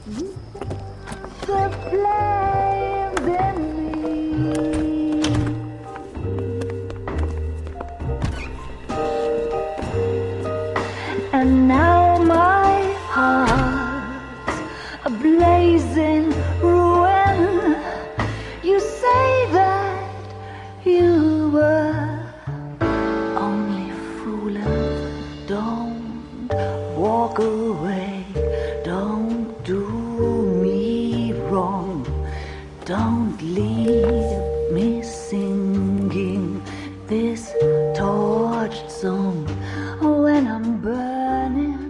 The flames in me. And now my heart's a blazing ruin. You say that you were only fooling. Don't walk away. Don't do me wrong. Don't leave me singing this torched song when I'm burning.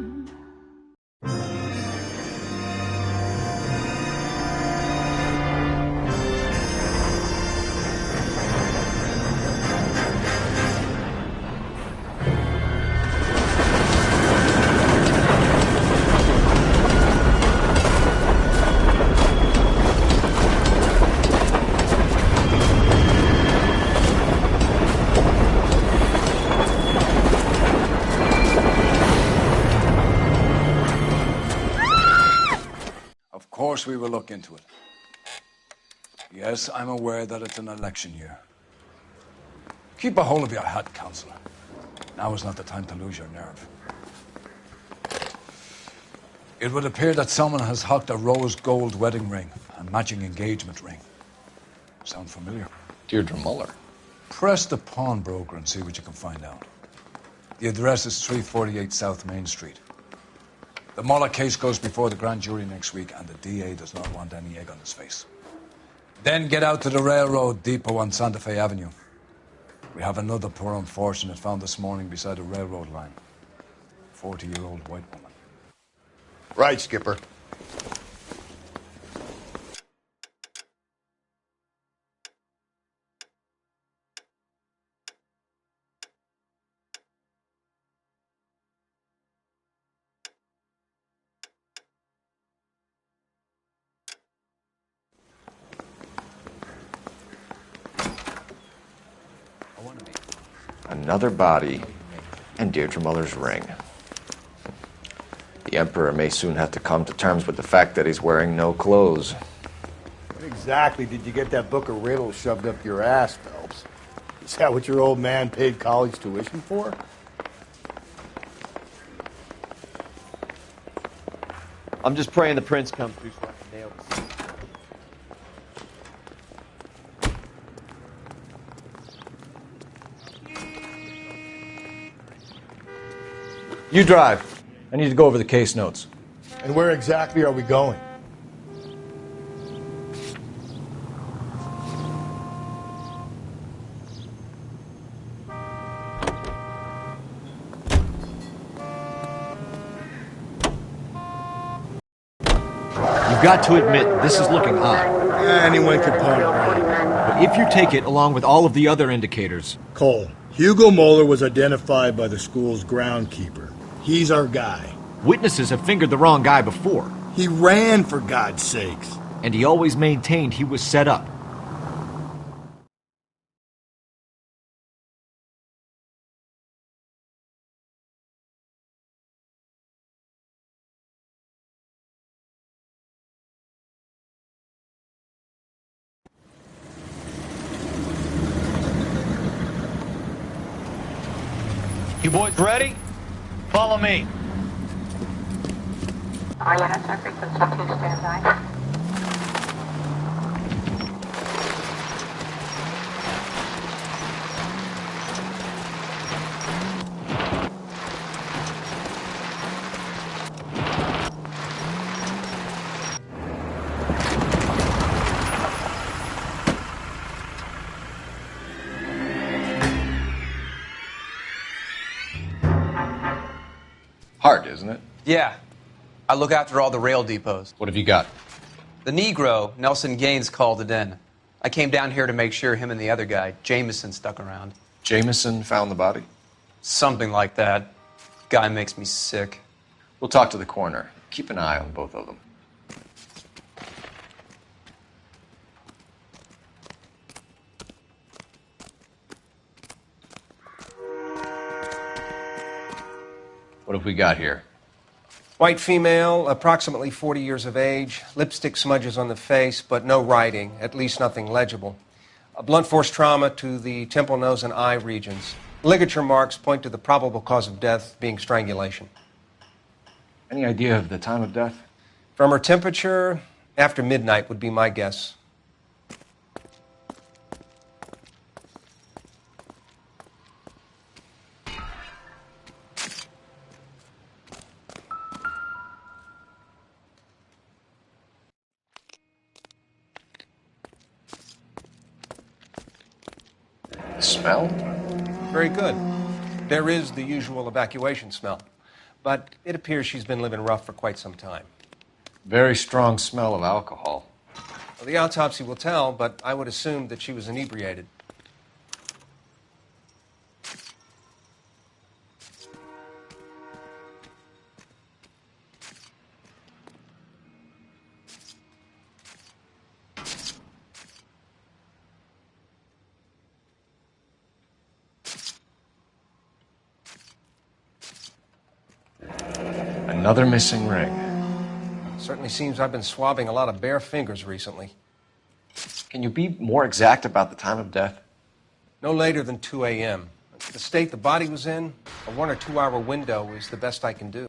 Of course we will look into it. Yes, I'm aware that it's an election year. Keep a hold of your hat, Counselor. Now is not the time to lose your nerve. It would appear that someone has hocked a rose gold wedding ring and matching engagement ring. Sound familiar? Deirdre Muller. Press the pawnbroker and see what you can find out. The address is 348 South Main Street. The Muller case goes before the grand jury next week, and the DA does not want any egg on his face. Then get out to the railroad depot on Santa Fe Avenue. We have another poor unfortunate found this morning beside a railroad line. 40-year-old white woman. Right, Skipper. Another body and Deirdre Muller's ring. The Emperor may soon have to come to terms with the fact that he's wearing no clothes. When exactly did you get that book of riddles shoved up your ass, Phelps? Is that what your old man paid college tuition for? I'm just praying the prince comes through so I can nail this. You drive. I need to go over the case notes. And where exactly are we going? You've got to admit, this is looking odd. Anyone could point it right. But if you take it along with all of the other indicators... Cole, Hugo Moeller was identified by the school's groundkeeper. He's our guy. Witnesses have fingered the wrong guy before. He ran, for God's sakes. And he always maintained he was set up. You boys ready? Follow me. All units are frequency 2 standby. Hard, isn't it? Yeah. I look after all the rail depots. What have you got? The Negro, Nelson Gaines, called it in. I came down here to make sure him and the other guy, Jameson, stuck around. Jameson found the body? Something like that. Guy makes me sick. We'll talk to the coroner. Keep an eye on both of them. What have we got here? White female, approximately 40 years of age, lipstick smudges on the face, but no writing, at least nothing legible. A blunt force trauma to the temple, nose, and eye regions. Ligature marks point to the probable cause of death being strangulation. Any idea of the time of death? From her temperature, after midnight would be my guess. Smell? Very good. There is the usual evacuation smell, but it appears she's been living rough for quite some time. Very strong smell of alcohol. Well, the autopsy will tell, but I would assume that she was inebriated. Another missing ring. Certainly seems I've been swabbing a lot of bare fingers recently. Can you be more exact about the time of death? No later than 2 a.m. The state the body was in, a 1 or 2 hour window is the best I can do.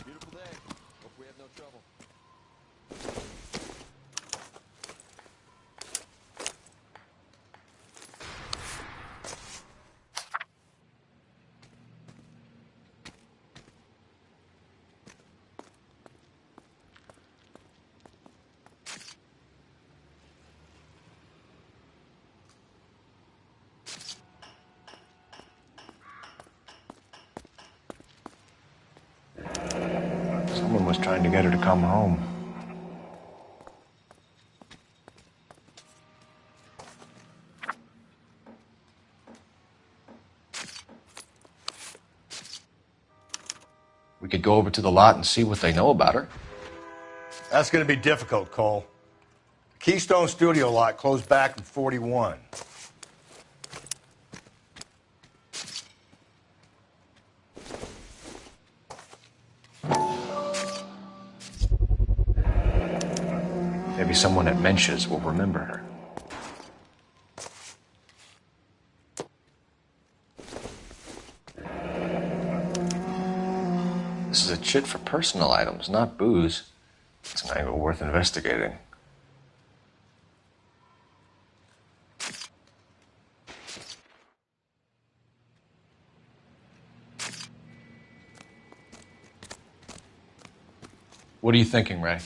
Beautiful day. Hope we have no trouble. Someone was trying to get her to come home. We could go over to the lot and see what they know about her. That's going to be difficult, Cole. The Keystone Studio lot closed back in 41. Maybe someone at Mensch's will remember her. This is a chit for personal items, not booze. It's an angle worth investigating. What are you thinking, Ray?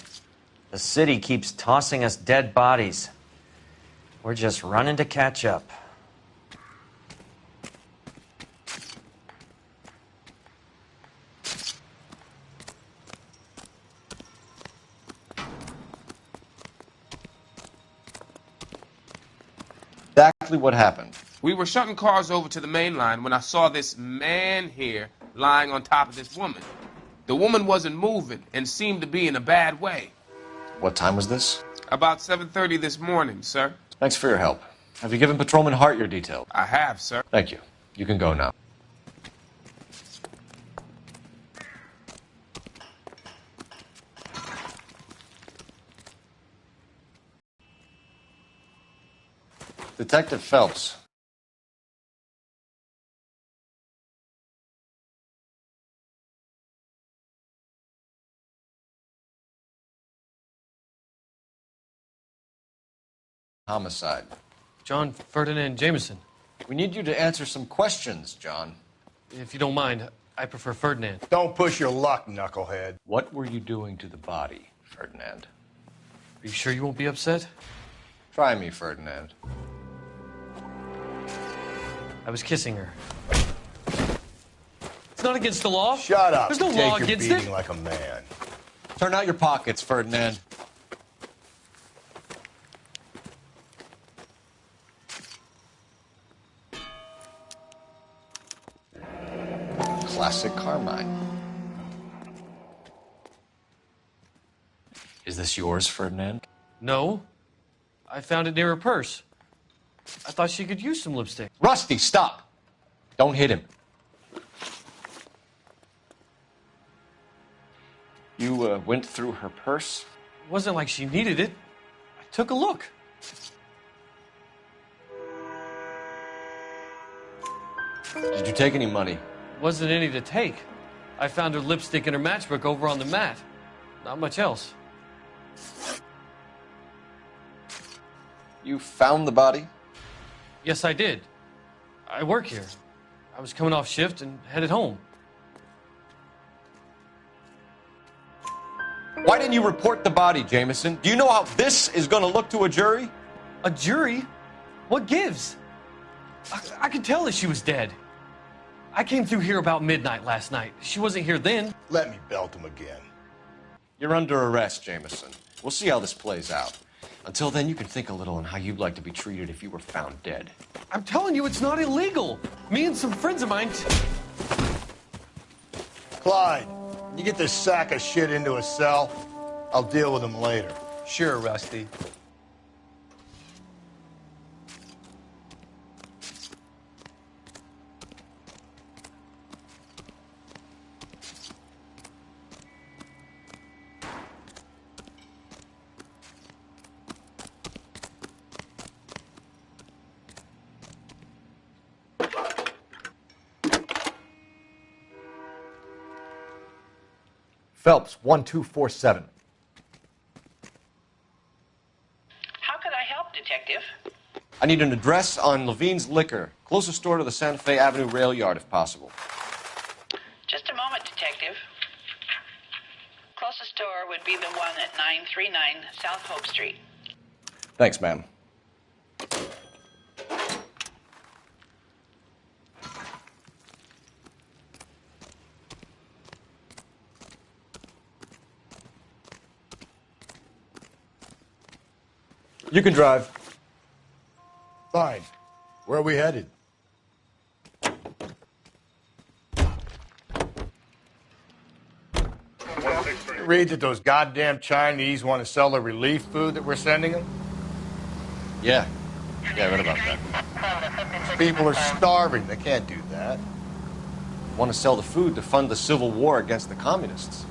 The city keeps tossing us dead bodies. We're just running to catch up. Exactly what happened. We were shutting cars over to the main line when I saw this man here lying on top of this woman. The woman wasn't moving and seemed to be in a bad way. What time was this? About 7:30 this morning, sir. Thanks for your help. Have you given Patrolman Hart your details? I have, sir. Thank you. You can go now. Detective Phelps. Homicide. John Ferdinand Jameson. We need you to answer some questions, John. If you don't mind, I prefer Ferdinand. Don't push your luck, knucklehead. What were you doing to the body, Ferdinand? Are you sure you won't be upset? Try me, Ferdinand. I was kissing her. It's not against the law. Shut up. There's no Take law your against beating it. like a man. Turn out your pockets, Ferdinand. Classic Carmine. Is this yours, Ferdinand? No. I found it near her purse. I thought she could use some lipstick. Rusty, stop! Don't hit him. You went through her purse? It wasn't like she needed it. I took a look. Did you take any money? Wasn't any to take. I found her lipstick and her matchbook over on the mat. Not much else. You found the body? Yes, I did. I work here. I was coming off shift and headed home. Why didn't you report the body, Jameson? Do you know how this is going to look to a jury? A jury? What gives? I could tell that she was dead. I came through here about midnight last night. She wasn't here then. Let me belt him again. You're under arrest, Jameson. We'll see how this plays out. Until then, you can think a little on how you'd like to be treated if you were found dead. I'm telling you, it's not illegal. Me and some friends of mine... Clyde, you get this sack of shit into a cell. I'll deal with him later. Sure, Rusty. Phelps, 1247. How could I help, Detective? I need an address on Levine's Liquor. Closest store to the Santa Fe Avenue rail yard, if possible. Just a moment, Detective. Closest store would be the one at 939 South Hope Street. Thanks, ma'am. You can drive. Fine. Where are we headed? Read that those goddamn Chinese want to sell the relief food that we're sending them? Yeah, I read about that. People are starving. They can't do that. Want to sell the food to fund the civil war against the communists.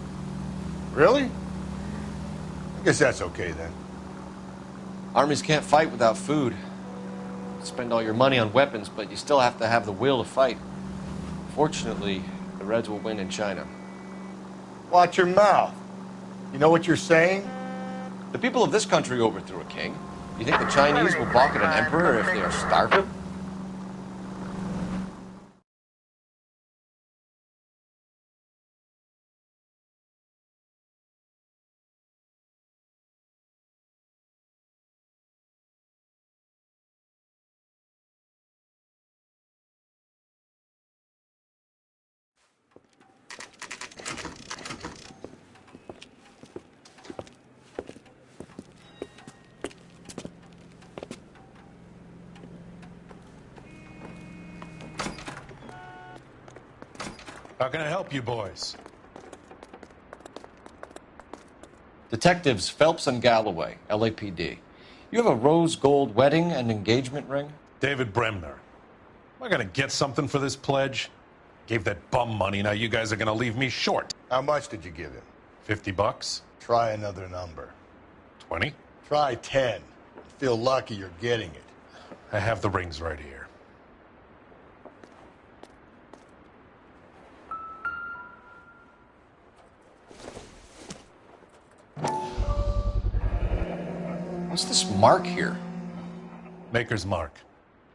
Really? I guess that's okay then. Armies can't fight without food. Spend all your money on weapons, but you still have to have the will to fight. Fortunately, the Reds will win in China. Watch your mouth. You know what you're saying? The people of this country overthrew a king. You think the Chinese will balk at an emperor if they are starving? How can I help you boys? Detectives Phelps and Galloway, LAPD. You have a rose gold wedding and engagement ring? David Bremner. Am I going to get something for this pledge? Gave that bum money, now you guys are going to leave me short. How much did you give him? $50? Try another number. 20? Try 10. Feel lucky you're getting it. I have the rings right here. What's this mark here? Maker's mark.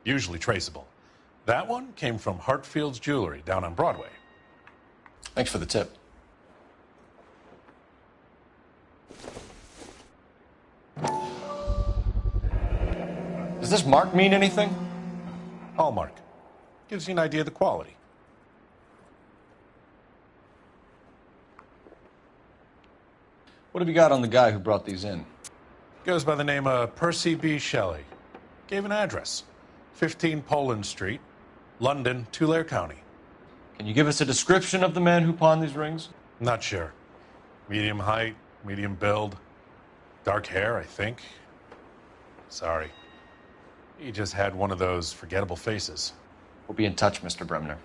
Usually traceable. That one came from Hartfield's Jewelry down on Broadway. Thanks for the tip. Does this mark mean anything? Hallmark. Gives you an idea of the quality. What have you got on the guy who brought these in? Goes by the name of Percy B. Shelley. Gave an address. 15 Poland Street, London, Tulare County. Can you give us a description of the man who pawned these rings? Not sure. Medium height, medium build. Dark hair, I think. Sorry. He just had one of those forgettable faces. We'll be in touch, Mr. Bremner.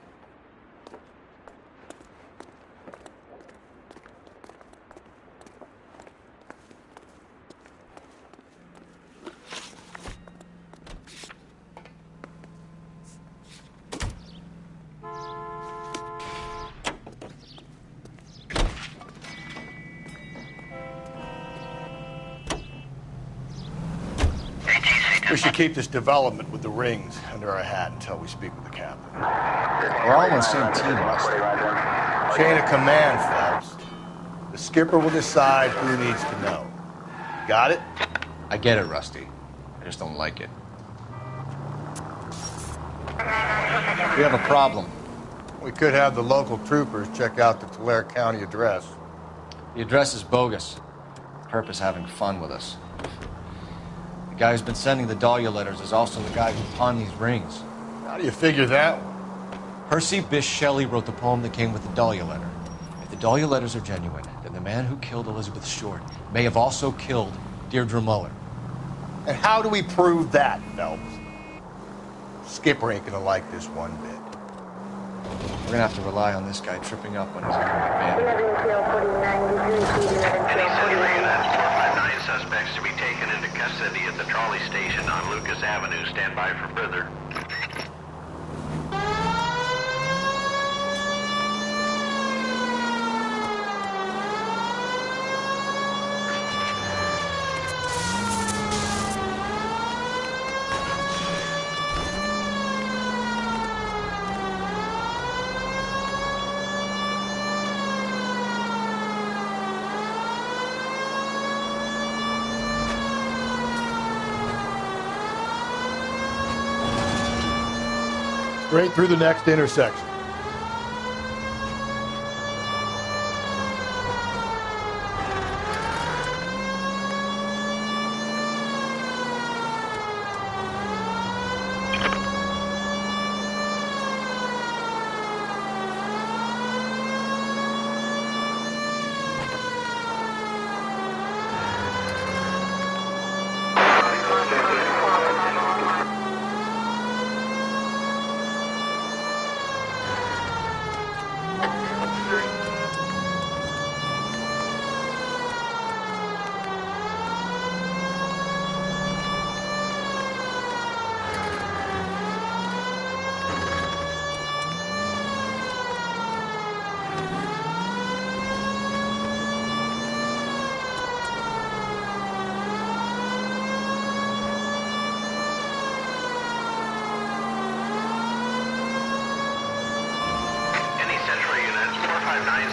We should keep this development with the rings under our hat until we speak with the captain. We're all on the same team, Rusty. Chain of command, Phelps. The skipper will decide who needs to know. Got it? I get it, Rusty. I just don't like it. We have a problem. We could have the local troopers check out the Tulare County address. The address is bogus. Perp is having fun with us. The guy who's been sending the Dahlia letters is also the guy who pawned these rings. How do you figure that one? Percy Bysshe Shelley wrote the poem that came with the Dahlia letter. If the Dahlia letters are genuine, then the man who killed Elizabeth Short may have also killed Deirdre Muller. And how do we prove that, Phelps? Skipper ain't gonna like this one bit. We're gonna have to rely on this guy tripping up when he's on command. Any 459 suspects to be taken into custody at the trolley station on Lucas Avenue. Stand by for further. Straight through the next intersection.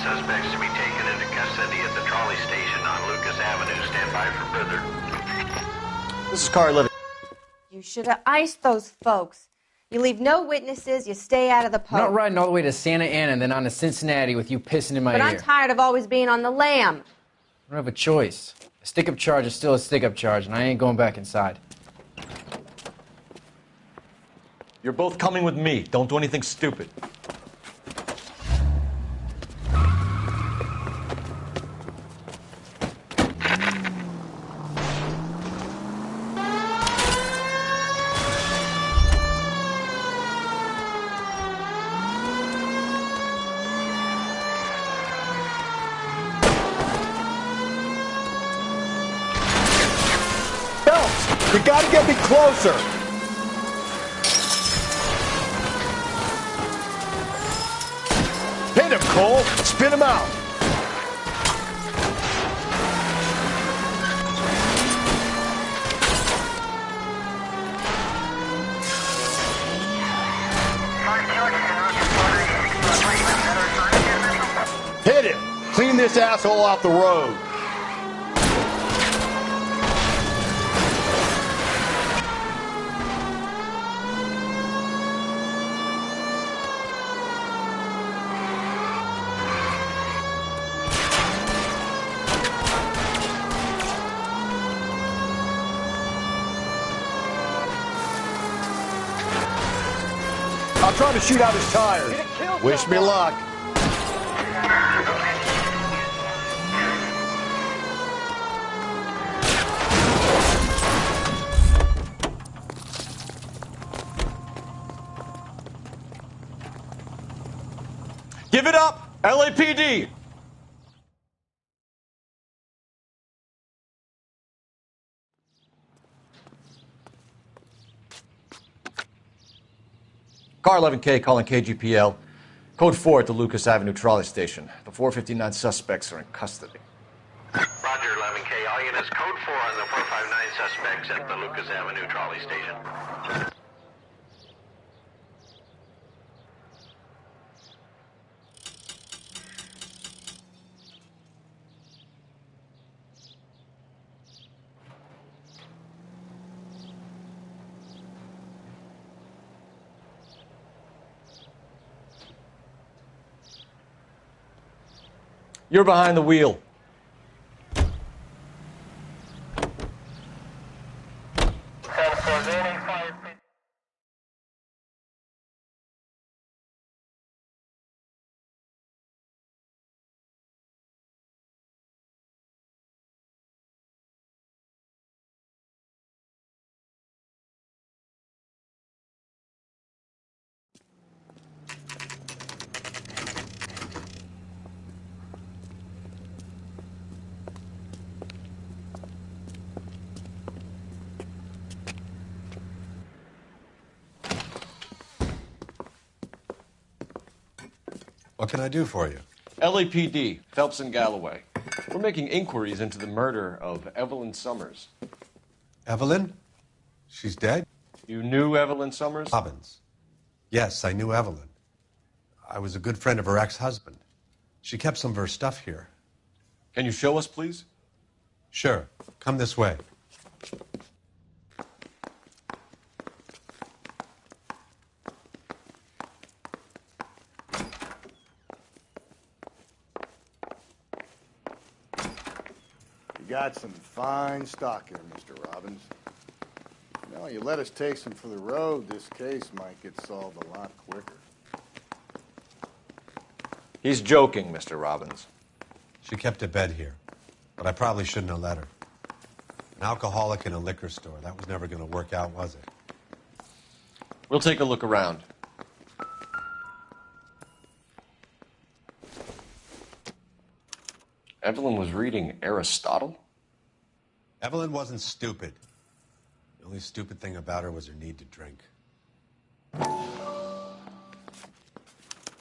Suspects to be taken into custody at the trolley station on Lucas Avenue. Stand by for further. This is Carl Living. You should have iced those folks. You leave no witnesses, you stay out of the I'm post. not riding all the way to Santa Ana and then on to Cincinnati with you pissing in my But ear. I'm tired of always being on the lam. I don't have a choice. A stick-up charge is still a stick-up charge, and I ain't going back inside. You're both coming with me. Don't do anything stupid. You gotta get me closer. Hit him, Cole. Spin him out. Hit him. Clean this asshole off the road. I'll try to shoot out his tires. Wish me luck. Give it up! LAPD! Car 11K calling KGPL. Code 4 at the Lucas Avenue trolley station. The 459 suspects are in custody. Roger, 11K. All units, code 4 on the 459 suspects at the Lucas Avenue trolley station. You're behind the wheel. What can I do for you? LAPD, Phelps and Galloway. We're making inquiries into the murder of Evelyn Summers. Evelyn? She's dead? You knew Evelyn Summers? Robbins. Yes, I knew Evelyn. I was a good friend of her ex-husband. She kept some of her stuff here. Can you show us, please? Sure. Come this way. You got some fine stock here, Mr. Robbins. Now, you let us take some for the road, this case might get solved a lot quicker. He's joking, Mr. Robbins. She kept a bed here, but I probably shouldn't have let her. An alcoholic in a liquor store. That was never going to work out, was it? We'll take a look around. Evelyn was reading Aristotle? Evelyn wasn't stupid. The only stupid thing about her was her need to drink.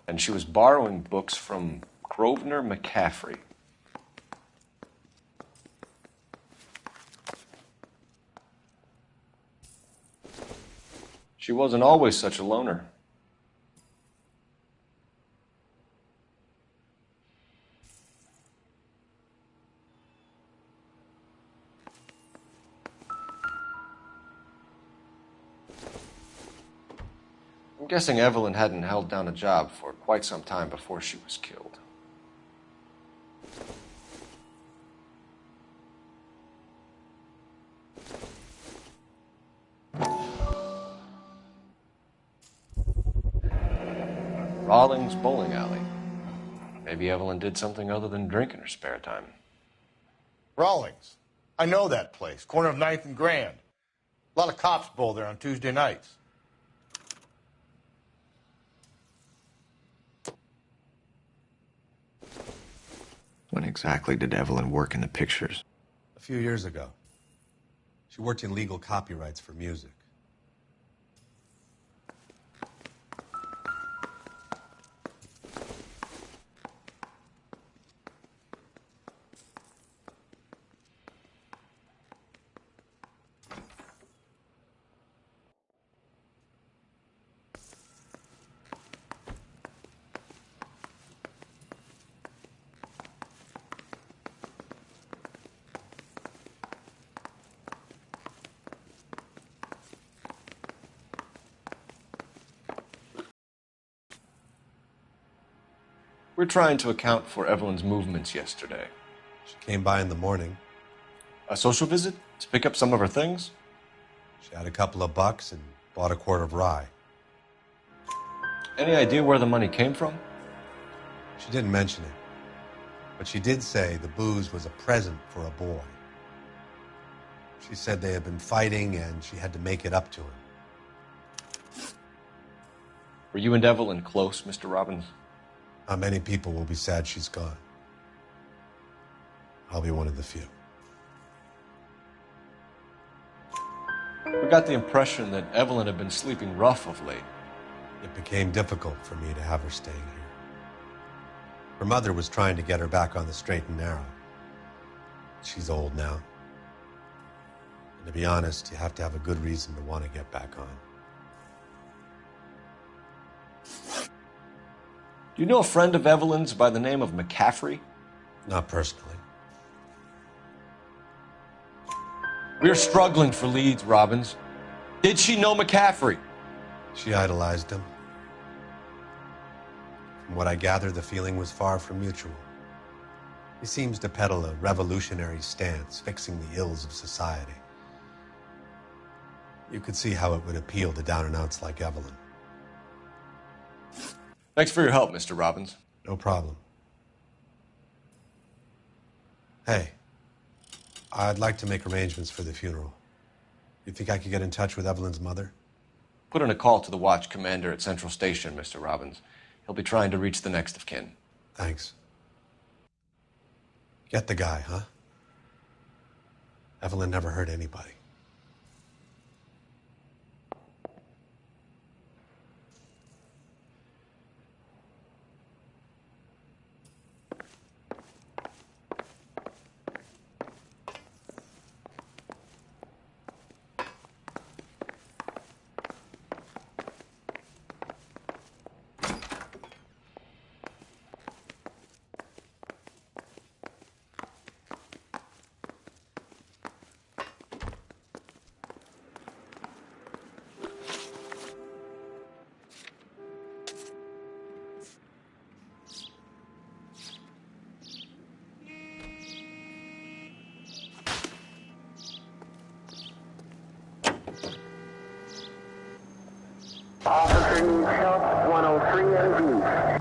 And she was borrowing books from Grosvenor McCaffrey. She wasn't always such a loner. I'm guessing Evelyn hadn't held down a job for quite some time before she was killed. Rawlings Bowling Alley. Maybe Evelyn did something other than drink in her spare time. Rawlings. I know that place. Corner of 9th and Grand. A lot of cops bowl there on Tuesday nights. When exactly did Evelyn work in the pictures? A few years ago. She worked in legal copyrights for music. We're trying to account for Evelyn's movements yesterday. She came by in the morning. A social visit? To pick up some of her things? She had a couple of bucks and bought a quart of rye. Any idea where the money came from? She didn't mention it. But she did say the booze was a present for a boy. She said they had been fighting and she had to make it up to him. Were you and Evelyn close, Mr. Robbins? Not many people will be sad she's gone. I'll be one of the few. We got the impression that Evelyn had been sleeping rough of late. It became difficult for me to have her staying here. Her mother was trying to get her back on the straight and narrow. She's old now. And to be honest, you have to have a good reason to want to get back on. Do you know a friend of Evelyn's by the name of McCaffrey? Not personally. We're struggling for leads, Robbins. Did she know McCaffrey? She idolized him. From what I gather, the feeling was far from mutual. He seems to peddle a revolutionary stance, fixing the ills of society. You could see how it would appeal to down-and-outs like Evelyn. Thanks for your help, Mr. Robbins. No problem. Hey, I'd like to make arrangements for the funeral. You think I could get in touch with Evelyn's mother? Put in a call to the watch commander at Central Station, Mr. Robbins. He'll be trying to reach the next of kin. Thanks. Get the guy, huh? Evelyn never hurt anybody. Officer needs help, 103 AV.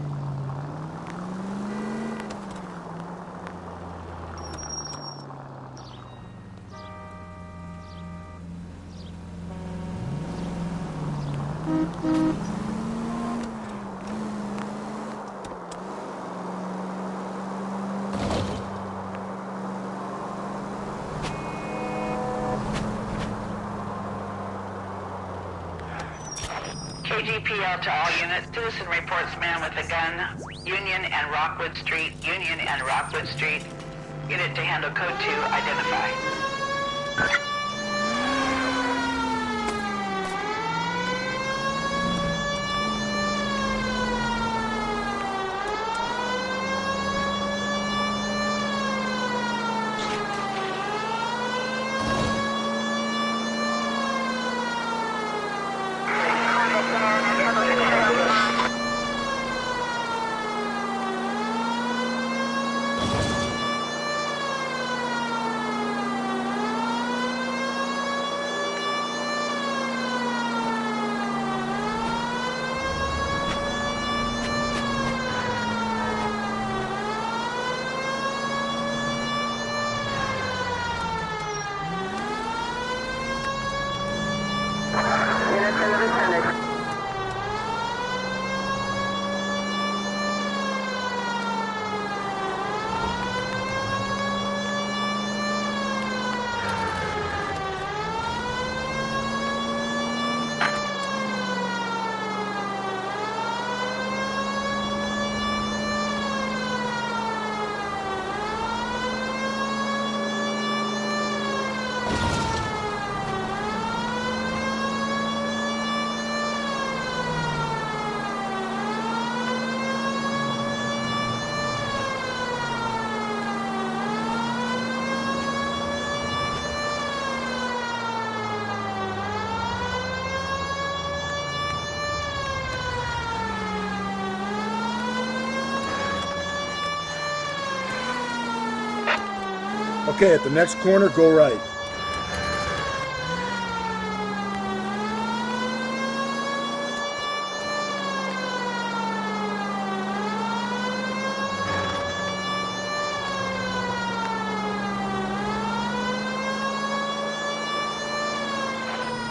KGPL to all units. Citizen reports man with a gun. Union and Rockwood Street. Union and Rockwood Street. Unit to handle code 2. Identify. Okay, at the next corner, go right.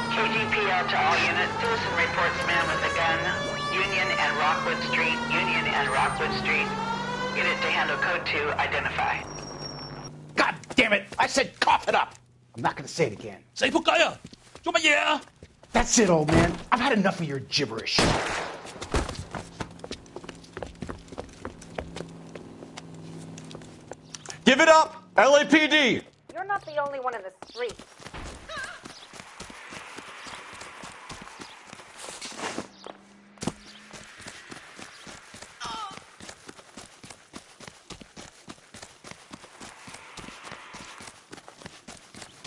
KGPL to all units. Citizen reports man with a gun. Union and Rockwood Rockwood Street, Union and Rockwood Street. Unit to handle code 2, identify. God damn it! I said cough it up! I'm not gonna say it again. Say 仆街啊！做乜嘢啊？ That's it, old man. I've had enough of your gibberish. Give it up! LAPD! You're not the only one in the street.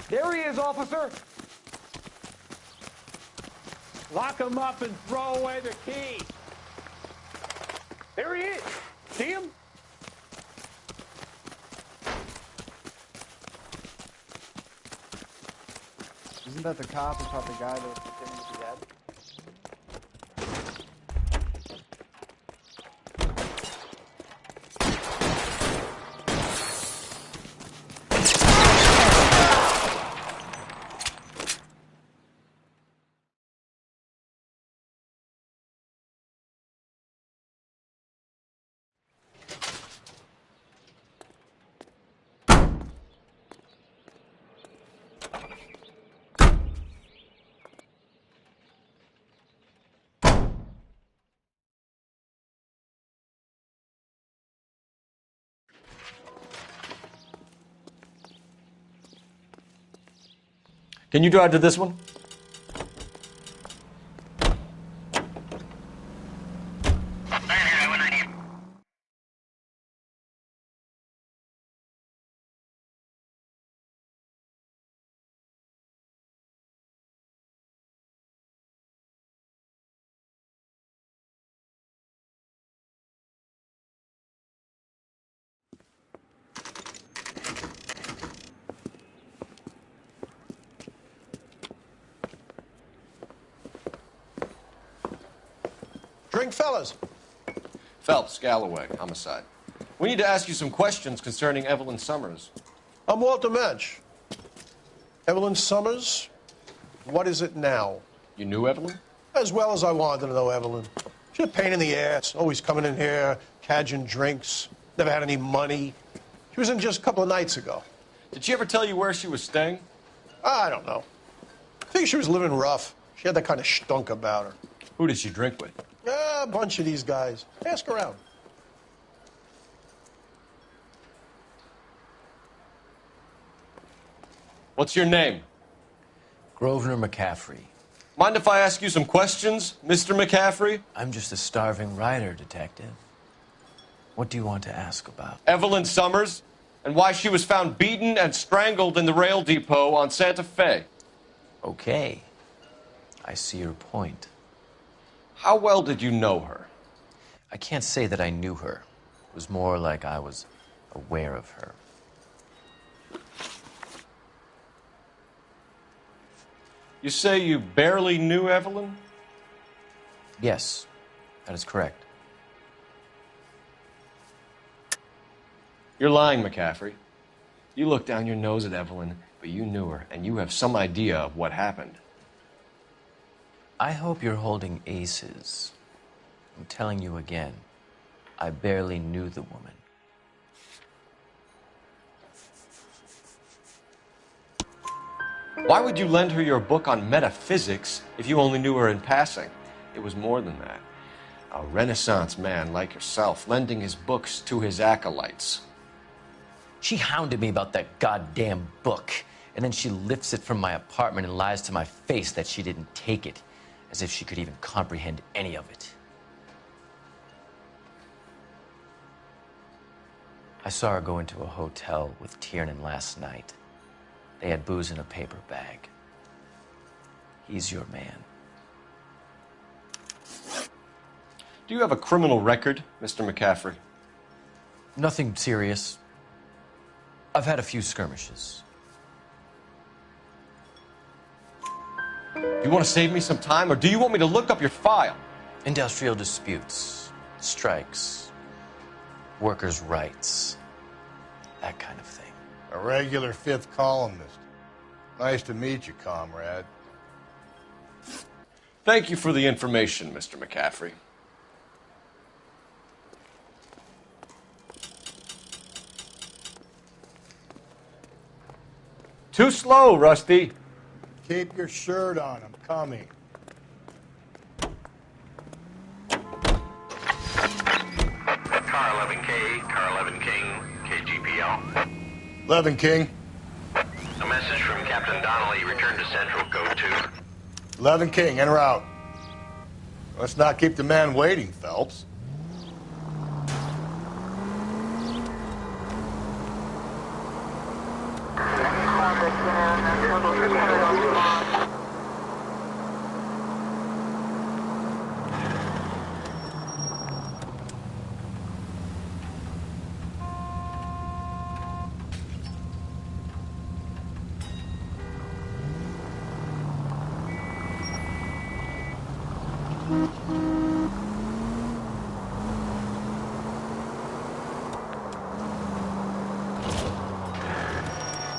There he is, officer. Lock him up and throw away the key. There he is. See him? Isn't that the cop who shot the guy that was pretending to be dead? Can you drive to this one? Drink, fellas. Phelps, Galloway, Homicide. We need to ask you some questions concerning Evelyn Summers. I'm Walter Mensch. Evelyn Summers, what is it now? You knew Evelyn? As well as I wanted to know Evelyn. She's a pain in the ass, always coming in here, cadging drinks, never had any money. She was in just a couple of nights ago. Did she ever tell you where she was staying? I don't know. I think she was living rough. She had that kind of stunk about her. Who did she drink with? A bunch of these guys. Ask around. What's your name? Grosvenor McCaffrey. Mind if I ask you some questions, Mr. McCaffrey? I'm just a starving writer, Detective. What do you want to ask about? Evelyn Summers, and why she was found beaten and strangled in the rail depot on Santa Fe. Okay. I see your point. How well did you know her? I can't say that I knew her. It was more like I was aware of her. You say you barely knew Evelyn? Yes, that is correct. You're lying, McCaffrey. You looked down your nose at Evelyn, but you knew her, and you have some idea of what happened. I hope you're holding aces. I'm telling you again, I barely knew the woman. Why would you lend her your book on metaphysics if you only knew her in passing? It was more than that. A Renaissance man like yourself lending his books to his acolytes. She hounded me about that goddamn book, and then she lifts it from my apartment and lies to my face that she didn't take it, as if she could even comprehend any of it. I saw her go into a hotel with Tiernan last night. They had booze in a paper bag. He's your man. Do you have a criminal record, Mr. McCaffrey? Nothing serious. I've had a few skirmishes. Do you want to save me some time, or do you want me to look up your file? Industrial disputes, strikes, workers' rights, that kind of thing. A regular fifth columnist. Nice to meet you, comrade. Thank you for the information, Mr. McCaffrey. Too slow, Rusty. Keep your shirt on. I'm coming. Car 11K, Car 11 King, KGPL. 11 King. A message from Captain Donnelly. Return to Central, Code 2. 11 King, en route. Let's not keep the man waiting, Phelps.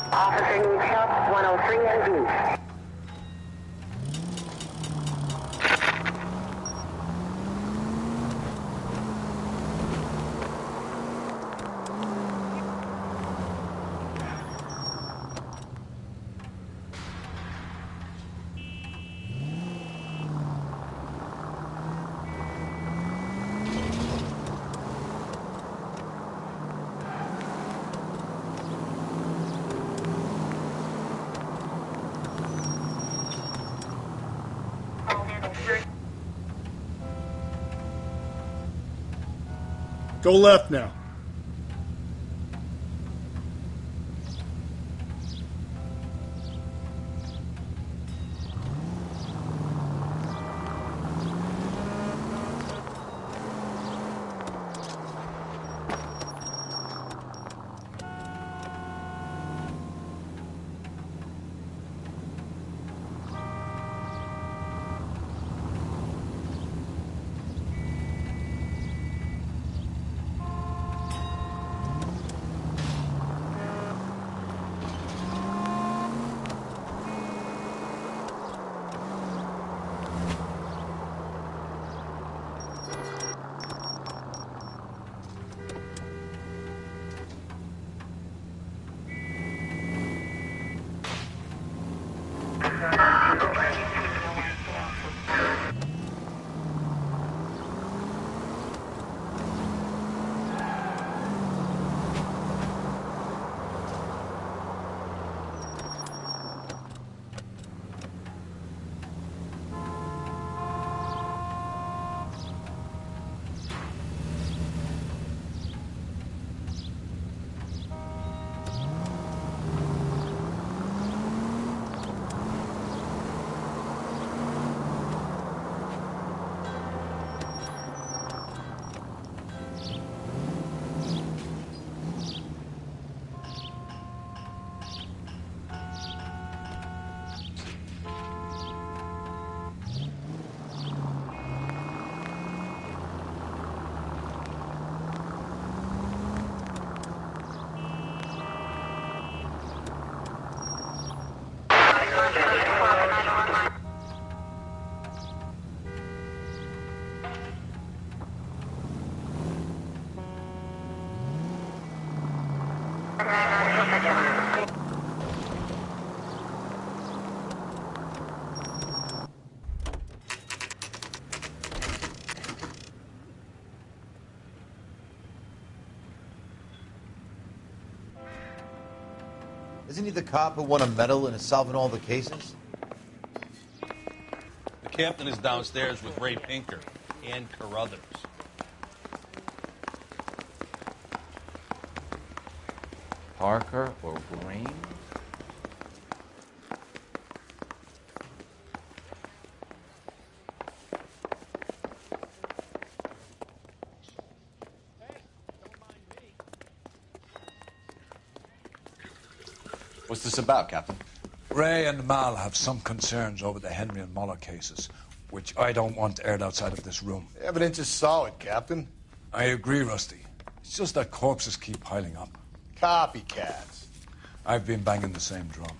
Officer needs help, 103 and B. Go left now. Isn't he the cop who won a medal and is solving all the cases? The captain is downstairs with Ray Pinker and Carruthers. Parker or Green? What's this about, Captain? Ray and Mal have some concerns over the Henry and Muller cases, which I don't want aired outside of this room. The evidence is solid, Captain. I agree, Rusty. It's just that corpses keep piling up. Copycats. I've been banging the same drum.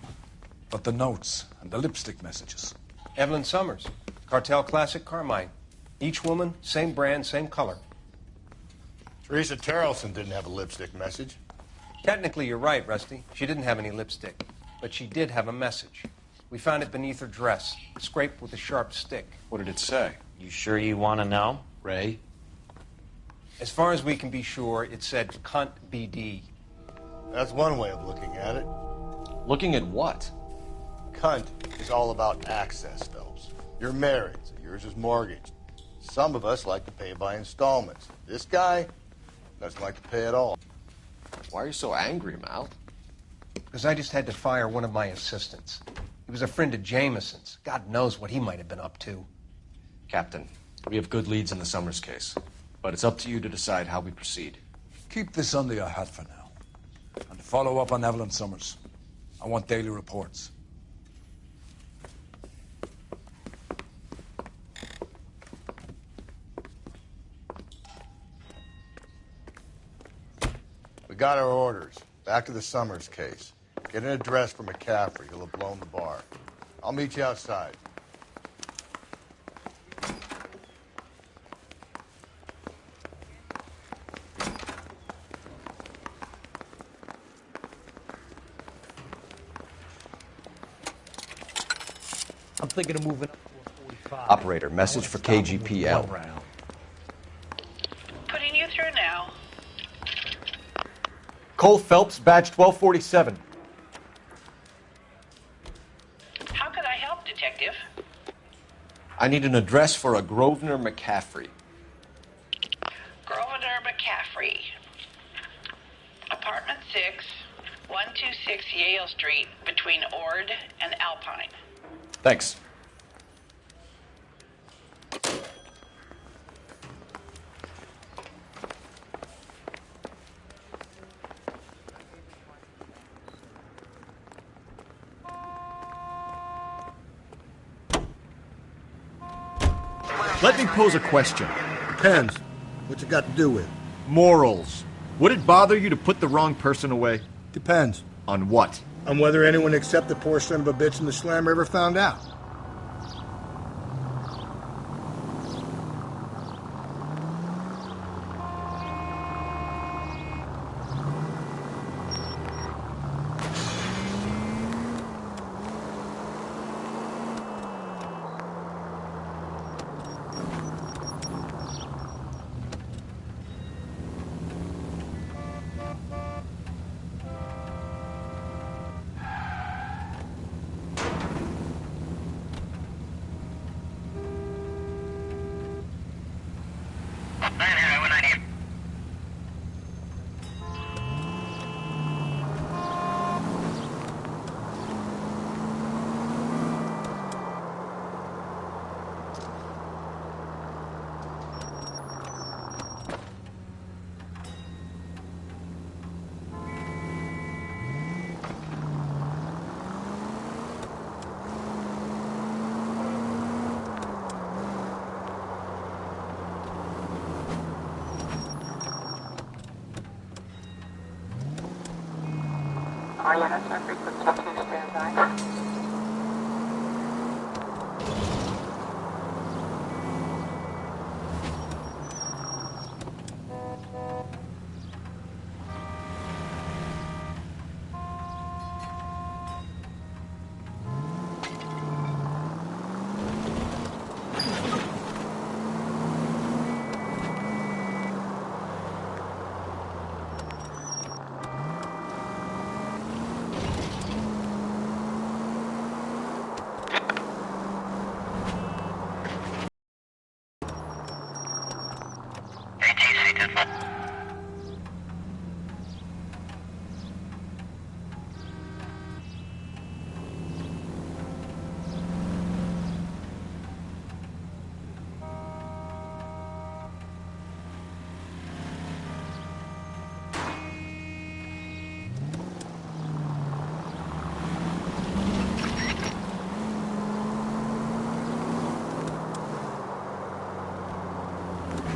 But the notes and the lipstick messages. Evelyn Summers, Cartel Classic Carmine. Each woman, same brand, same color. Teresa Terrelson didn't have a lipstick message. Technically, you're right, Rusty. She didn't have any lipstick. but she did have a message. We found it beneath her dress, scraped with a sharp stick. What did it say? You sure you want to know? Ray? As far as we can be sure, it said cunt BD. That's one way of looking at it. Looking at what? Cunt is all about access, Phelps. You're married, so yours is mortgaged. Some of us like to pay by installments. This guy doesn't like to pay at all. Why are you so angry, Mal? Because I just had to fire one of my assistants. He was a friend of Jameson's. God knows what he might have been up to. Captain, we have good leads in the Summers case, but it's up to you to decide how we proceed. Keep this under your hat for now. And follow up on Evelyn Summers. I want daily reports. We got our orders. Back to the Summers case. Get an address for McCaffrey. He'll have blown the bar. I'll meet you outside. I'm thinking of moving up to a 45. Operator, message for KGPL. Putting you through now. Cole Phelps, badge 1247. How could I help, Detective? I need an address for a Grosvenor McCaffrey. Grosvenor McCaffrey. Apartment 6, 126 Yale Street, between Ord and Alpine. Thanks. Let me pose a question. Depends. What's it got to do with? Morals. Would it bother you to put the wrong person away? Depends. On what? On whether anyone except the poor son of a bitch in the slammer ever found out.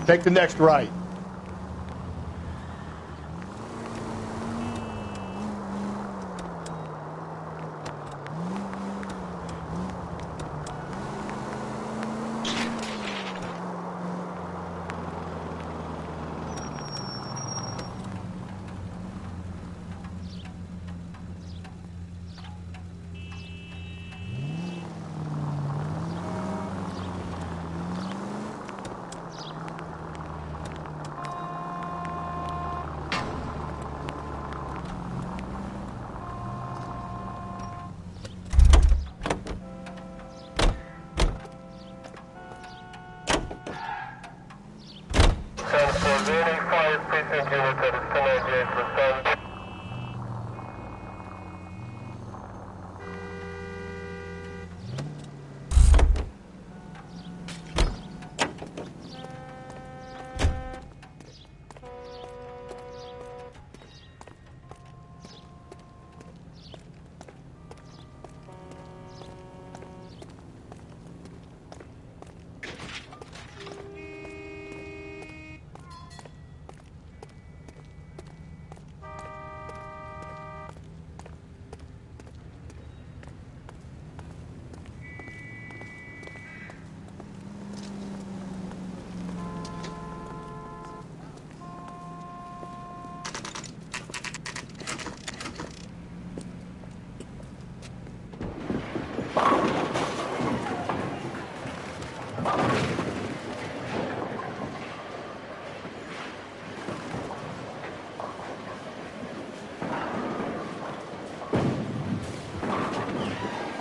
Take the next right.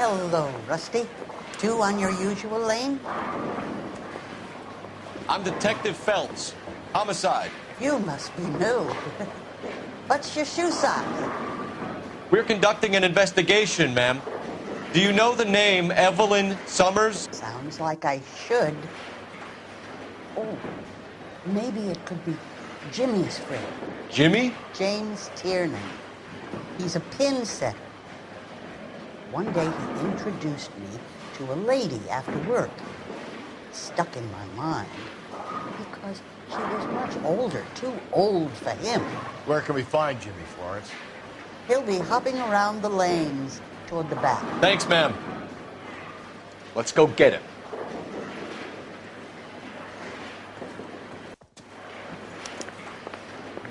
Hello, Rusty. Two on your usual lane? I'm Detective Phelps. Homicide. You must be new. What's your shoe size? We're conducting an investigation, ma'am. Do you know the name Evelyn Summers? Sounds like I should. Oh, maybe it could be Jimmy's friend. Jimmy? James Tiernan. He's a pin setter. One day he introduced me to a lady after work. It stuck in my mind because she was much older, too old for him. Where can we find Jimmy, Florence? He'll be hopping around the lanes toward the back. Thanks, ma'am. Let's go get him.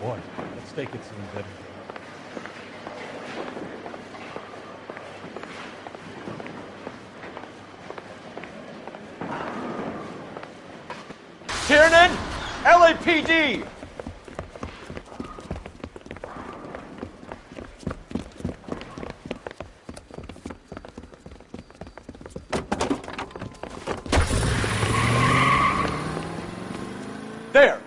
Boy, let's take it to the better. Tiernan, LAPD! There!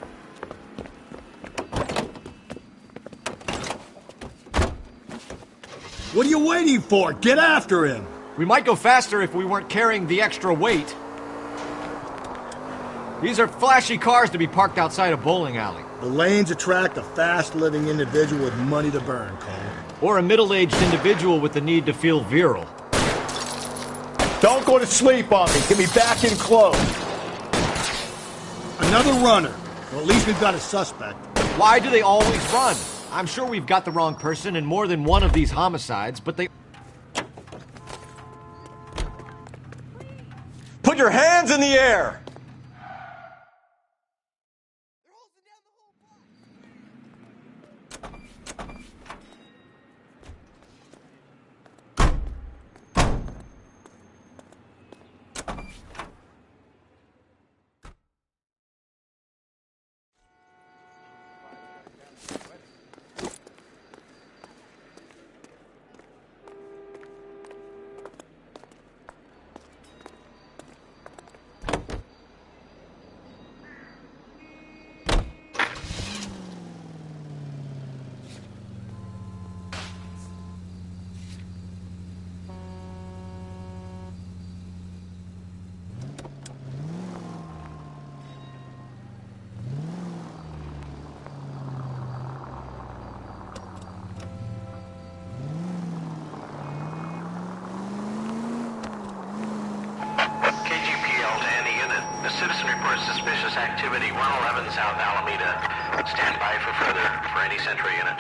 What are you waiting for? Get after him! We might go faster if we weren't carrying the extra weight. These are flashy cars to be parked outside a bowling alley. The lanes attract a fast-living individual with money to burn, Cole. Or a middle-aged individual with the need to feel virile. Don't go to sleep on me. Get me back in close. Another runner. Well, at least we've got a suspect. Why do they always run? I'm sure we've got the wrong person in more than one of these homicides, but they... Put your hands in the air! Citizen reports suspicious activity, 111 South Alameda. Stand by for any Sentry unit.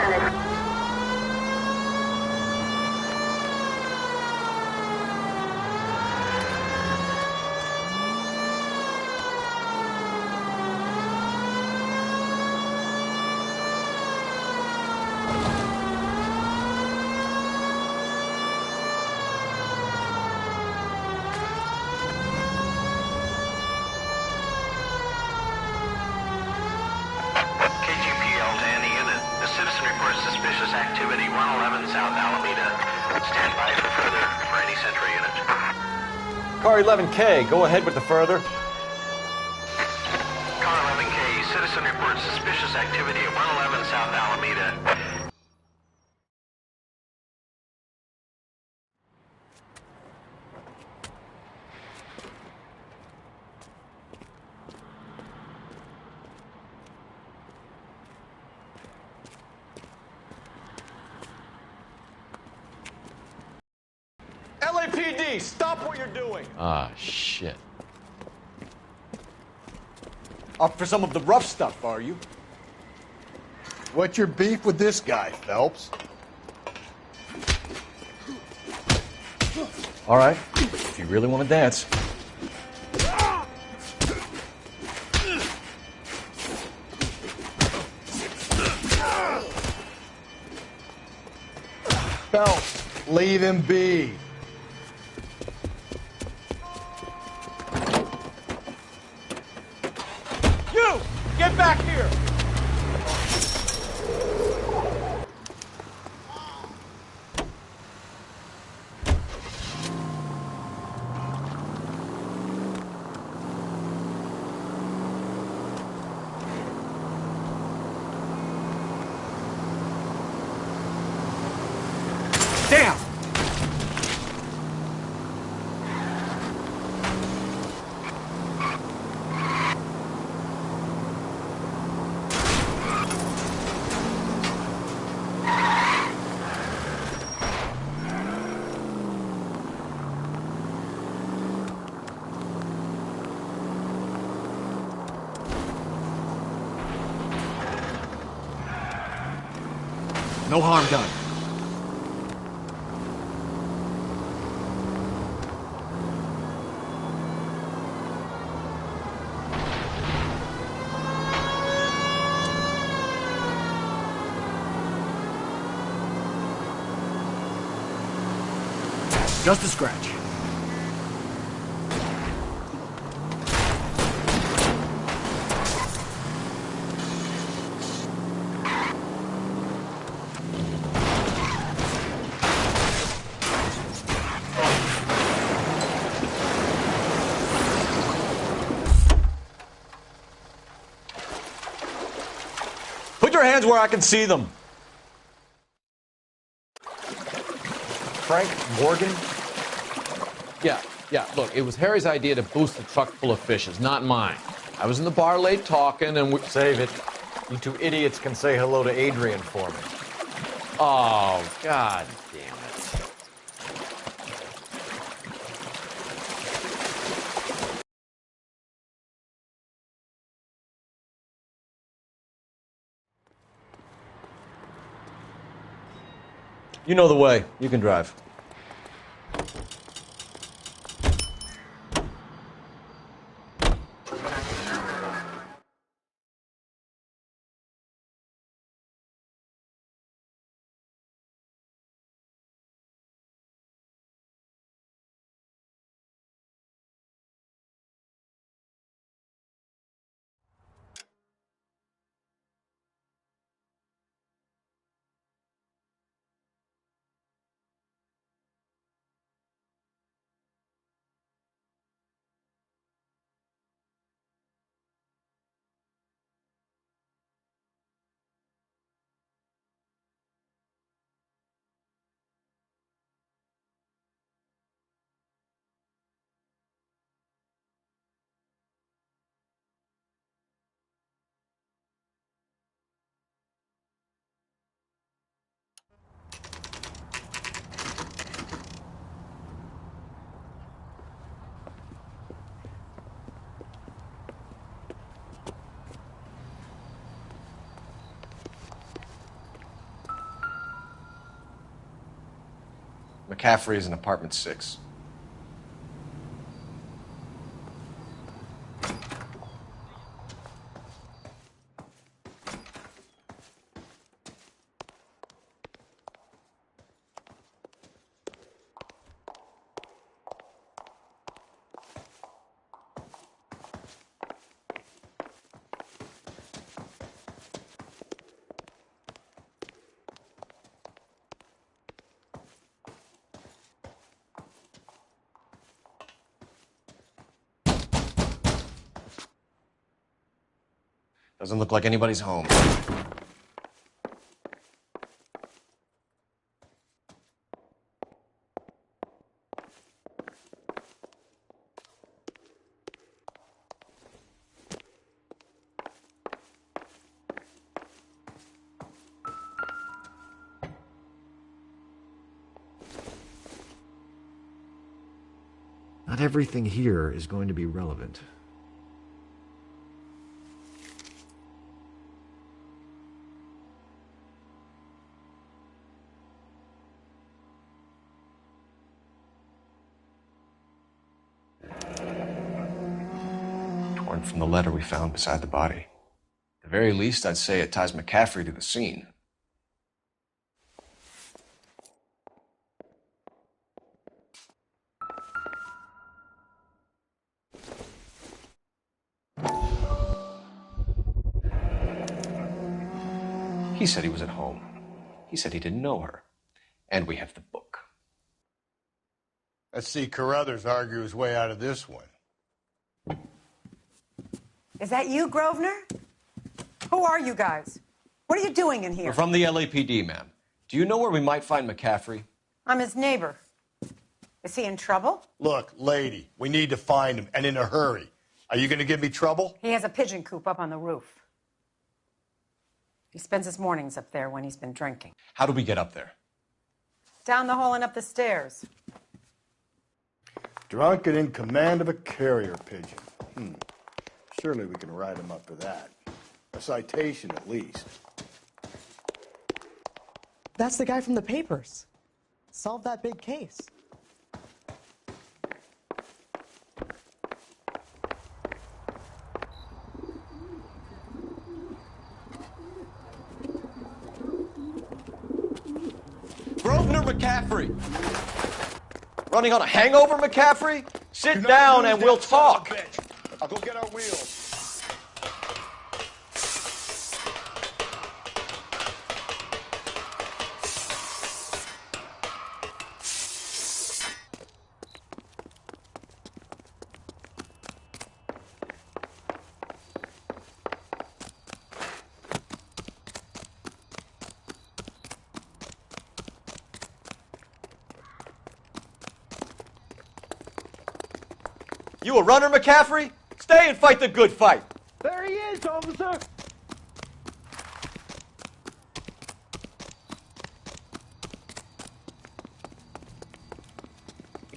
wanted. KGPL to any unit. The citizen reports suspicious activity 111 South Alameda. Stand by for further for any Central unit. Car 11K, go ahead with the further. Car 11K, citizen reports suspicious activity at 111 South Alameda. LAPD, stop what you're doing. Ah, shit. Up for some of the rough stuff, are you? What's your beef with this guy, Phelps? All right, if you really want to dance. Phelps, leave him be. You, get back here. Damn! No harm done. Just a scratch. Put your hands where I can see them. Frank Morgan? Yeah, look, it was Harry's idea to boost the truck full of fishes, not mine. I was in the bar late talking and we... Save it. You two idiots can say hello to Adrian for me. Oh, god damn it. You know the way. You can drive. McCaffrey is in apartment 6. Doesn't look like anybody's home. Not everything here is going to be relevant. Torn from the letter we found beside the body. At the very least, I'd say it ties McCaffrey to the scene. He said he was at home. He said he didn't know her. And we have the book. Let's see Carruthers argue his way out of this one. Is that you, Grosvenor? Who are you guys? What are you doing in here? We're from the LAPD, ma'am. Do you know where we might find McCaffrey? I'm his neighbor. Is he in trouble? Look, lady, we need to find him, and in a hurry. Are you going to give me trouble? He has a pigeon coop up on the roof. He spends his mornings up there when he's been drinking. How do we get up there? Down the hall and up the stairs. Drunk and in command of a carrier pigeon. Surely we can write him up for that. A citation, at least. That's the guy from the papers. Solved that big case. Grosvenor McCaffrey! Running on a hangover, McCaffrey? Sit down and we'll talk. I'll go get our wheels. You a runner, McCaffrey? Stay and fight the good fight. There he is, officer!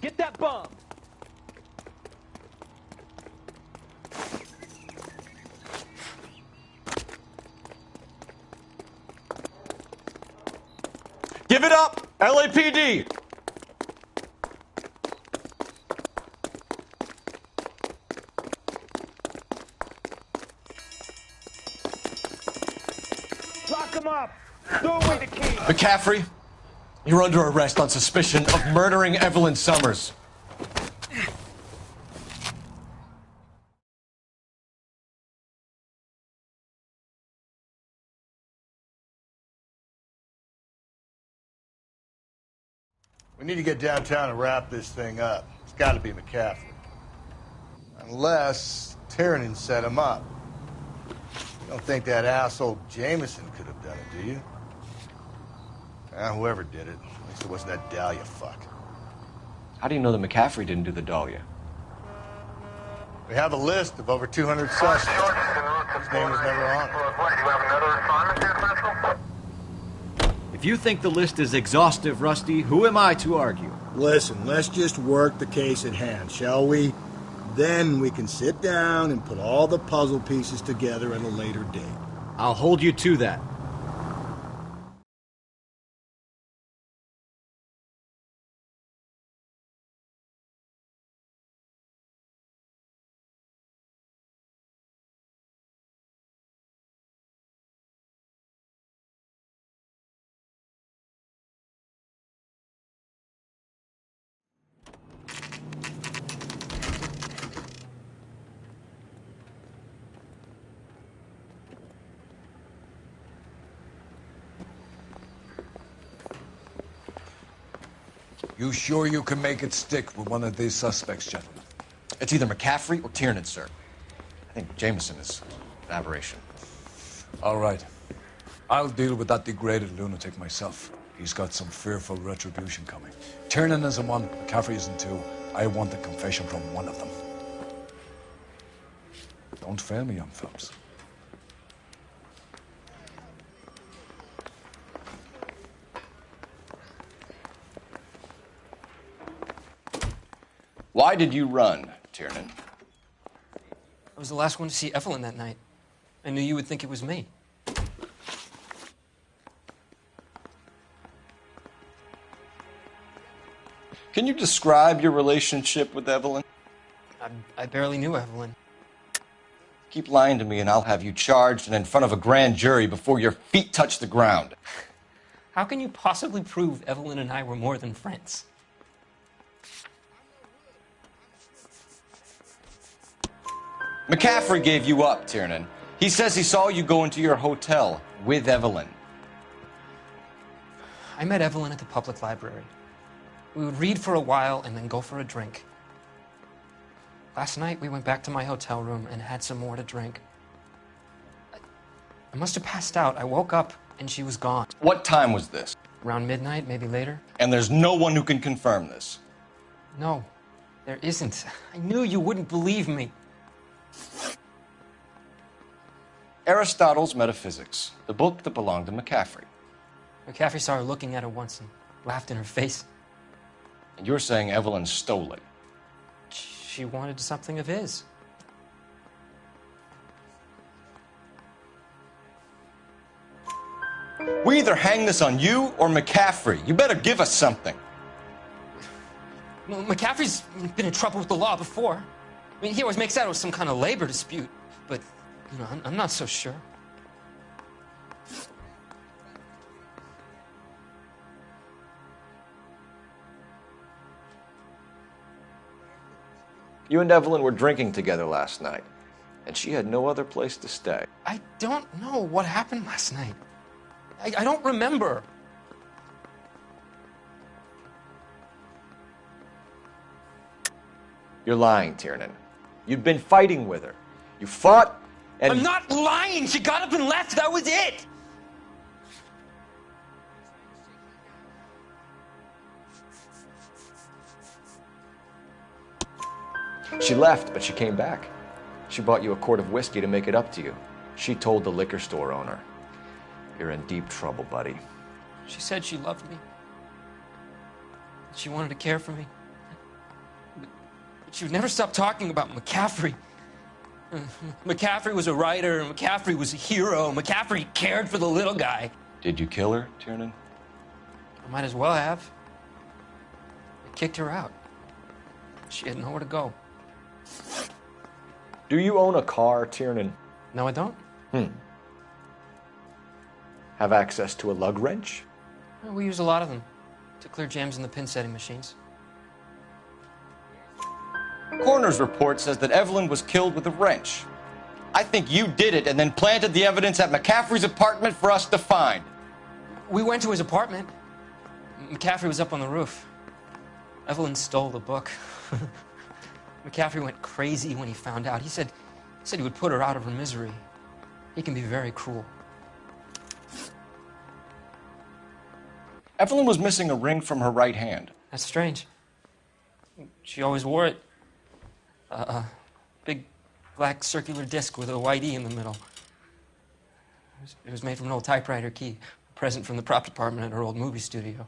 Get that bomb! Give it up, LAPD! Lock him up! Throw away the key! McCaffrey, you're under arrest on suspicion of murdering Evelyn Summers. We need to get downtown and wrap this thing up. It's got to be McCaffrey. Unless Tiernan set him up. You don't think that asshole Jameson could have done it, do you? Whoever did it. At least it wasn't that Dahlia fuck. How do you know that McCaffrey didn't do the Dahlia? We have a list of over 200 suspects. His name was never on it. If you think the list is exhaustive, Rusty, who am I to argue? Listen, let's just work the case at hand, shall we? Then we can sit down and put all the puzzle pieces together at a later date. I'll hold you to that. You sure you can make it stick with one of these suspects, gentlemen? It's either McCaffrey or Tiernan, sir. I think Jameson is an aberration. All right. I'll deal with that degraded lunatic myself. He's got some fearful retribution coming. Tiernan isn't one, McCaffrey isn't two. I want a confession from one of them. Don't fail me, young Phelps. Why did you run, Tiernan? I was the last one to see Evelyn that night. I knew you would think it was me. Can you describe your relationship with Evelyn? I barely knew Evelyn. Keep lying to me and I'll have you charged and in front of a grand jury before your feet touch the ground. How can you possibly prove Evelyn and I were more than friends? McCaffrey gave you up, Tiernan. He says he saw you go into your hotel with Evelyn. I met Evelyn at the public library. We would read for a while and then go for a drink. Last night, we went back to my hotel room and had some more to drink. I must have passed out. I woke up and she was gone. What time was this? Around midnight, maybe later. And there's no one who can confirm this? No, there isn't. I knew you wouldn't believe me. Aristotle's Metaphysics, the book that belonged to McCaffrey. McCaffrey saw her looking at her once and laughed in her face. And you're saying Evelyn stole it? She wanted something of his. We either hang this on you or McCaffrey. You better give us something. Well, McCaffrey's been in trouble with the law before. I mean, he always makes out it was some kind of labor dispute, but, you know, I'm not so sure. You and Evelyn were drinking together last night, and she had no other place to stay. I don't know what happened last night. I don't remember. You're lying, Tiernan. You'd been fighting with her. You fought, and... I'm not lying! She got up and left! That was it! She left, but she came back. She bought you a quart of whiskey to make it up to you. She told the liquor store owner. You're in deep trouble, buddy. She said she loved me. She wanted to care for me. But she would never stop talking about McCaffrey. McCaffrey was a writer, McCaffrey was a hero, McCaffrey cared for the little guy. Did you kill her, Tiernan? I might as well have. I kicked her out. She had nowhere to go. Do you own a car, Tiernan? No, I don't. Have access to a lug wrench? Well, we use a lot of them to clear jams in the pin setting machines. Coroner's report says that Evelyn was killed with a wrench. I think you did it and then planted the evidence at McCaffrey's apartment for us to find. We went to his apartment. McCaffrey was up on the roof. Evelyn stole the book. McCaffrey went crazy when he found out. He said he would put her out of her misery. He can be very cruel. Evelyn was missing a ring from her right hand. That's strange. She always wore it. A big black circular disc with a white E in the middle. It was made from an old typewriter key, a present from the prop department at her old movie studio.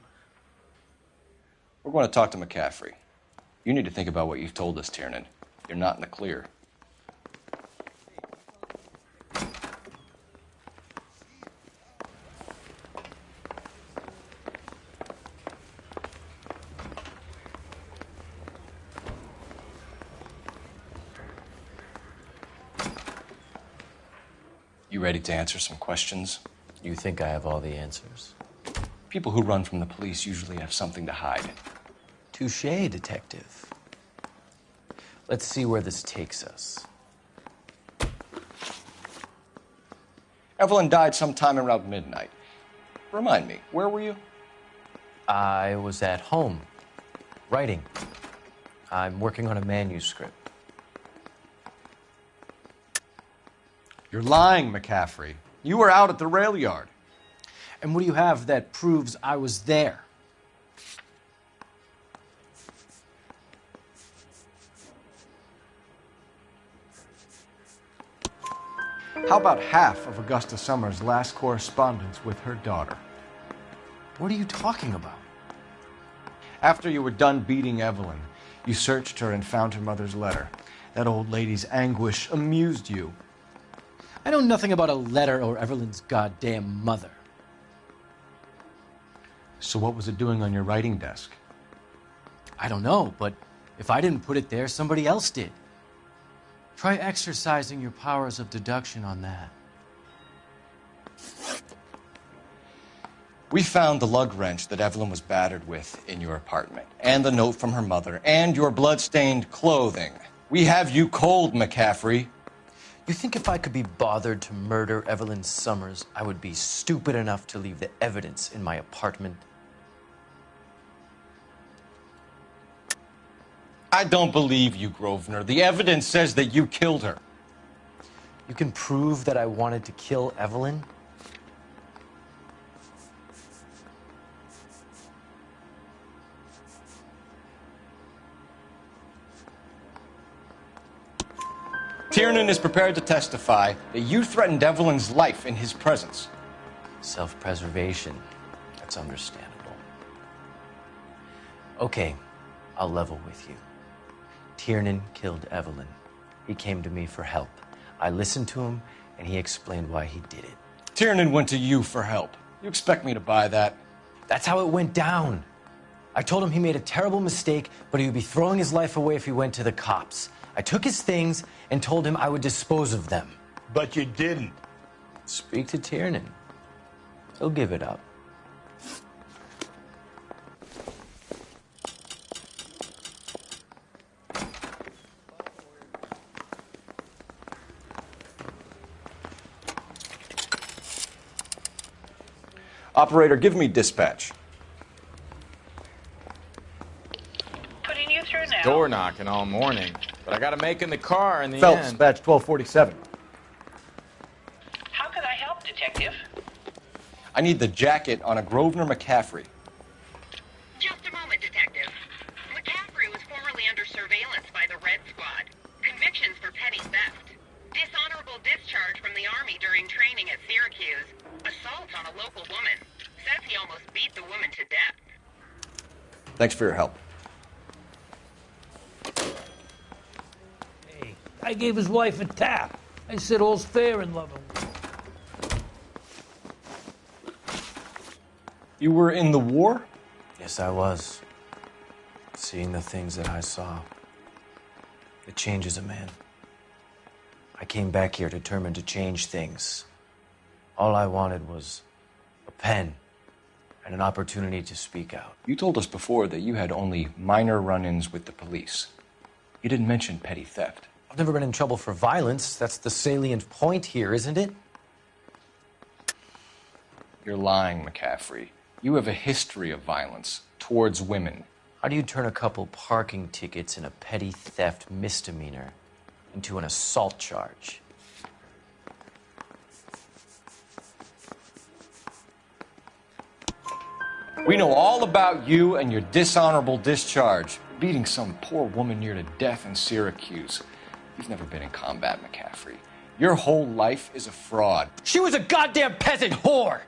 We're going to talk to McCaffrey. You need to think about what you've told us, Tiernan. You're not in the clear. You ready to answer some questions? You think I have all the answers? People who run from the police usually have something to hide. Touché, detective. Let's see where this takes us. Evelyn died sometime around midnight. Remind me, where were you? I was at home. Writing. I'm working on a manuscript. You're lying, McCaffrey. You were out at the rail yard. And what do you have that proves I was there? How about half of Augusta Summers' last correspondence with her daughter? What are you talking about? After you were done beating Evelyn, you searched her and found her mother's letter. That old lady's anguish amused you. I know nothing about a letter or Evelyn's goddamn mother. So what was it doing on your writing desk? I don't know, but if I didn't put it there, somebody else did. Try exercising your powers of deduction on that. We found the lug wrench that Evelyn was battered with in your apartment, and the note from her mother, and your blood-stained clothing. We have you cold, McCaffrey. You think if I could be bothered to murder Evelyn Summers, I would be stupid enough to leave the evidence in my apartment? I don't believe you, Grosvenor. The evidence says that you killed her. You can prove that I wanted to kill Evelyn? Tiernan is prepared to testify that you threatened Evelyn's life in his presence. Self-preservation. That's understandable. Okay, I'll level with you. Tiernan killed Evelyn. He came to me for help. I listened to him, and he explained why he did it. Tiernan went to you for help. You expect me to buy that? That's how it went down. I told him he made a terrible mistake, but he would be throwing his life away if he went to the cops. I took his things and told him I would dispose of them. But you didn't. Speak to Tiernan. He'll give it up. Operator, give me dispatch. Putting you through now. Door knocking all morning, but I got to make in the car in the Phelps, end. badge 1247. How can I help, Detective? I need the jacket on a Grosvenor McCaffrey. Just a moment, Detective. McCaffrey was formerly under surveillance by the Red Squad. Convictions for petty theft. Dishonorable discharge from the Army during training at Syracuse. Assault on a local woman. Says he almost beat the woman to death. Thanks for your help. Hey, I gave his wife a tap. I said all's fair in love. You were in the war? Yes, I was. Seeing the things that I saw. It changes a man. I came back here determined to change things. All I wanted was a pen and an opportunity to speak out. You told us before that you had only minor run-ins with the police. You didn't mention petty theft. I've never been in trouble for violence. That's the salient point here, isn't it? You're lying, McCaffrey. You have a history of violence towards women. How do you turn a couple parking tickets and a petty theft misdemeanor into an assault charge? We know all about you and your dishonorable discharge. Beating some poor woman near to death in Syracuse. You've never been in combat, McCaffrey. Your whole life is a fraud. She was a goddamn peasant whore!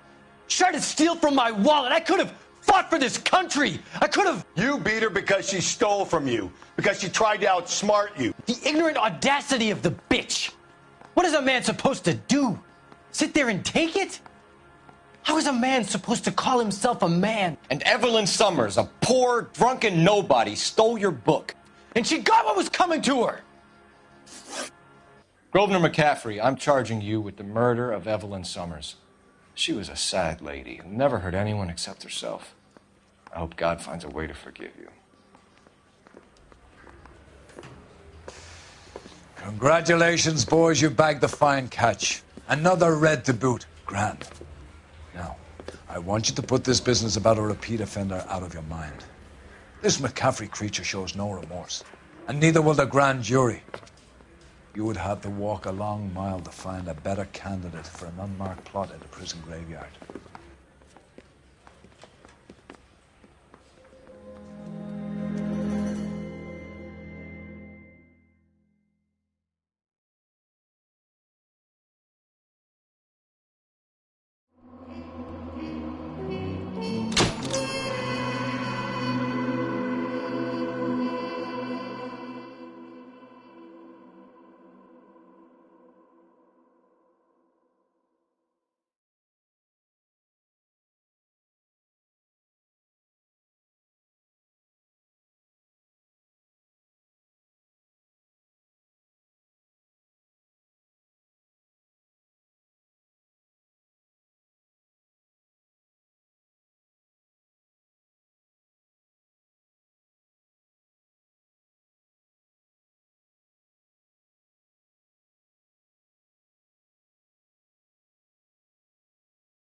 She tried to steal from my wallet. I could have fought for this country. I could have... You beat her because she stole from you. Because she tried to outsmart you. The ignorant audacity of the bitch. What is a man supposed to do? Sit there and take it? How is a man supposed to call himself a man? And Evelyn Summers, a poor, drunken nobody, stole your book. And she got what was coming to her. Grosvenor McCaffrey, I'm charging you with the murder of Evelyn Summers. She was a sad lady who never hurt anyone except herself. I hope God finds a way to forgive you. Congratulations, boys. You bagged the fine catch. Another red to boot. Grand. Now, I want you to put this business about a repeat offender out of your mind. This McCaffrey creature shows no remorse, and neither will the grand jury. You would have to walk a long mile to find a better candidate for an unmarked plot in the prison graveyard.